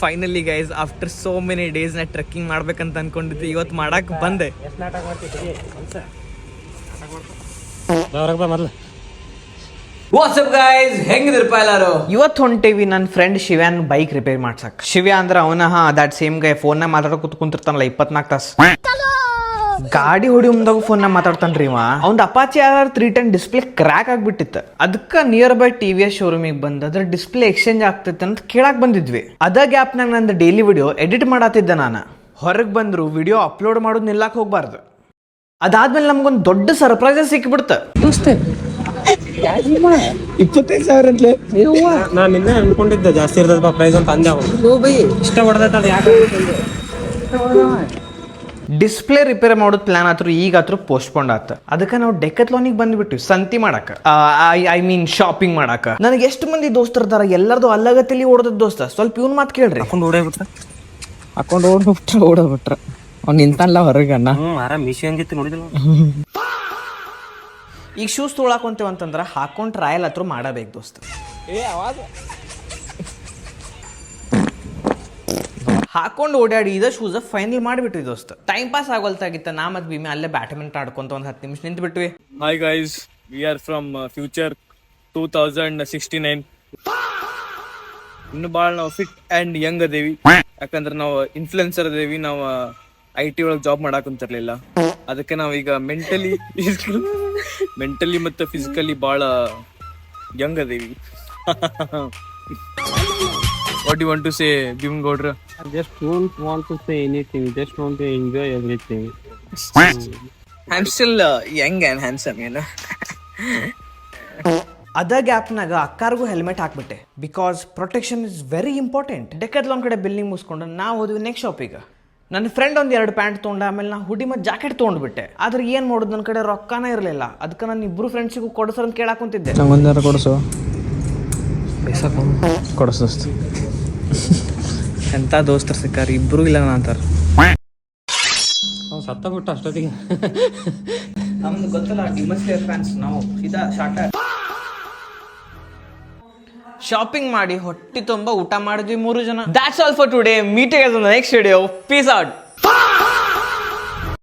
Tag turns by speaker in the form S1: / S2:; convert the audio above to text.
S1: Finally guys after so many days ನಾ trekking ಮಾಡ್ಬೇಕಂತ ಅನ್ಕೊಂಡಿದ್ದೆ, ಇವತ್ತು ಮಾಡಕ್ ಬಂದೆ. ವಾಟ್ಸಪ್ ಗೈಸ್, ಹೆಂಗಿದ್ರಪ್ಪ ಎಲ್ಲಾರು? ಇವತ್ತು ಹೊಂಟೇವಿ ನನ್ನ ಫ್ರೆಂಡ್ ಶಿವ್ಯಾನ್ ಬೈಕ್ ರಿಪೇರ್ ಮಾಡ್ಸಕ್. ಶಿವ್ಯಾ ಅಂದ್ರೆ ಅವನ ದಟ್ ಸೇಮ್ ಗೈ ಫೋನ್ನಾಗ ಮಾತಾಡೋ ಕುಂತಿರ್ತಾನಲ್ಲ 24 ತಾಸು. ಗಾಡಿ ಹೊಡಿ ಮುಂದಾಗ ಫೋನ್ನಾಗ ಮಾತಾಡ್ತಾನ್ರಿ ಇವ. ಅವ್ನ ಅಪಾಚಿ ಆರ್ 310 ಡಿಸ್ಪ್ಲೇ ಕ್ರ್ಯಾಕ್ ಆಗ್ಬಿಟ್ಟಿತ್ತು. ಅದಕ್ಕೆ ನಿಯರ್ ಬೈ TVS ಶೋರೂಮಿಗೆ ಬಂದು ಅದ್ರ ಡಿಸ್ಪ್ಲೇ ಎಕ್ಸ್ಚೇಂಜ್ ಆಗ್ತೈತೆ ಅಂತ ಕೇಳಕ್ ಬಂದಿದ್ವಿ. ಅದ ಗ್ಯಾಪ್ನಾಗ ನಂದು ಡೈಲಿ ವಿಡಿಯೋ ಎಡಿಟ್ ಮಾಡತ್ತಿದ್ದೆ ನಾನು. ಹೊರಗೆ ಬಂದ್ರು ವಿಡಿಯೋ ಅಪ್ಲೋಡ್ ಮಾಡೋದು ನಿಲ್ಲಕ್ ಹೋಗ್ಬಾರ್ದು. ಅದಾದ್ಮೇಲೆ ನಮ್ಗೊಂದು ದೊಡ್ಡ ಸರ್ಪ್ರೈಸ್ ಸಿಕ್ಬಿಡ್ತ.
S2: 25,000 ಅಂತಲೇ ನಾನು ನಿನ್ನೆ ಅನ್ಕೊಂಡಿದ್ದೆ ಜಾಸ್ತಿ ಇರ್ತದ ಪ್ರೈಸ್ ಅಂತ ಅಂದೆ. ಇಷ್ಟ ಹೊಡೆದ ಯಾಕೆ
S1: ಡಿಸ್ಪ್ಲೇ ರಿಪೇರ್ ಮಾಡೋದು ಪ್ಲಾನ್ ಆತ್ರು ಈಗಾತ್ರು ಪೋಸ್ಟ್ಪೋಂಡ್ ಆತ. ಅದಕ್ಕೆ ನಾವು ಡೆಕತ್ಲಾನಿಗೆ ಬಂದ್ಬಿಟ್ವಿ ಸಂತಿ ಮಾಡಾಕ, ಐ ಮೀನ್ ಶಾಪಿಂಗ್ ಮಾಡಾಕ. ನನಗೆ ಎಷ್ಟು ಮಂದಿ ದೋಸ್ತರ್ದಾರ, ಎಲ್ಲರದು ಅಲ್ಲಗತ್ತಿಲಿ ಓಡದ ದೋಸ್ತ. ಸ್ವಲ್ಪ ಇವ್ನ ಮಾತು ಕೇಳ್ರಿ.
S2: ಹಾಕೊಂಡು ಓಡೋಗ್ಬಿಟ್ರ ಅವ್ನು ನಿಂತಲ್ಲ ಹೊರಗೆ ಅಣ್ಣ. ಆರಾಮ್ ಮಿಷನ್ ಜೊತೆ ನೋಡಿದ್ರು.
S1: ಈಗ ಶೂಸ್ ತೊಗೊಳಕೊಂತೇವ ಅಂತಂದ್ರೆ ಹಾಕೊಂಡು ಟ್ರಯಲ್ ಹತ್ರ ಮಾಡಬೇಕು ದೋಸ್ತ. ಹಾಕೊಂಡು ಓಡಾಡಿ ಇದ ಶೂಸ್ ಫೈನಲ್ ಮಾಡಿಬಿಟ್ವಿ ದೋಸ್ತ. ಟೈಮ್ ಪಾಸ್ ಆಗೋಲ್ತಾಗಿತ್ತ. ನಾ ಮತ್ತು ಭೀಮೆ ಅಲ್ಲೇ ಬ್ಯಾಡ್ಮಿಂಟನ್ ಆಡ್ಕೊಂತ ಒಂದು 10 ನಿಮಿಷ ನಿಂತು ಬಿಟ್ವಿ.
S3: Hi guys, we are from future 2069. ಇನ್ನು ಭಾಳ ನಾವು ಫಿಟ್ ಆ್ಯಂಡ್ ಯಂಗ್ ಅದೇವಿ. ಯಾಕಂದ್ರೆ ನಾವು ಇನ್ಫ್ಲುಯೆನ್ಸರ್ ಅದೇವಿ. ನಾವು IT ಒಳಗೆ ಜಾಬ್ ಮಾಡಾಕಂತಿರ್ಲಿಲ್ಲ. ಅದಕ್ಕೆ ನಾವೀಗ ಮೆಂಟಲಿ ಮತ್ತು ಫಿಸಿಕಲಿ ಭಾಳ ಯಂಗ್ ಅದೇವಿ. What you want to say Bheem ಗೌಡ್ರ?
S2: I just don't want to say anything. Just want to enjoy everything.
S3: I'm still young and handsome, you know.
S1: ಅದ ಗ್ಯಾಪ್ನಾಗ ಅಕ್ಕಾರ್ಗೂ ಹೆಲ್ಮೆಟ್ ಹಾಕ್ಬಿಟ್ಟೆ. Because protection is very important. Decathlon ಕಡೆ billing ಮುಗಿಸ್ಕೊಂಡು ನಾವು ಹೋದ್ವಿ next ಶಾಪಿಗೆ. ನನ್ನ ಫ್ರೆಂಡ್ ಒಂದು 2 ಪ್ಯಾಂಟ್ ತೊಗೊಂಡ. ಆಮೇಲೆ ನಾ ಹುಡಿ ಮತ್ತು ಜಾಕೆಟ್ ತೊಗೊಂಡ್ಬಿಟ್ಟೆ. ಆದ್ರೆ ಏನು ಮಾಡೋದು, ನನ್ನ ಕಡೆ ರೊಕ್ಕನೇ ಇರಲಿಲ್ಲ. ಅದಕ್ಕೆ ನಾನು ಇಬ್ಬರು ಫ್ರೆಂಡ್ಸಿಗೂ ಕೊಡಿಸೋ ಅಂತ ಕೇಳಾಕೊಂತಿದ್ದೆ.
S2: ನಂಗೊಂದಾರ ಕೊಡಿಸು, ಕೊಡಿಸ್.
S1: ಎಂಥ ದೋಸ್ತರು ಸಿಕ್ಕಾರಿ, ಇಬ್ಬರು ಇಲ್ಲ ಅಂತಾರೆ.
S2: ಅವ್ನು ಸತ್ತ ಬಿಟ್ಟು ಅಷ್ಟೊತ್ತಿಗೆ.
S1: ನಮ್ದು ಗೊತ್ತಲ್ಲ, ಡಿಮನ್ ಸ್ಲೇಯರ್ ಫ್ಯಾನ್ಸ್ ನಾವು. ಸೀದಾ ಶಾರ್ಟ ಶಾಪಿಂಗ್ ಮಾಡಿ ಹೊಟ್ಟಿ ತುಂಬ ಊಟ ಮಾಡಿದ್ವಿ 3 ಜನ. That's all for today. Meet again in the next video. Piece out.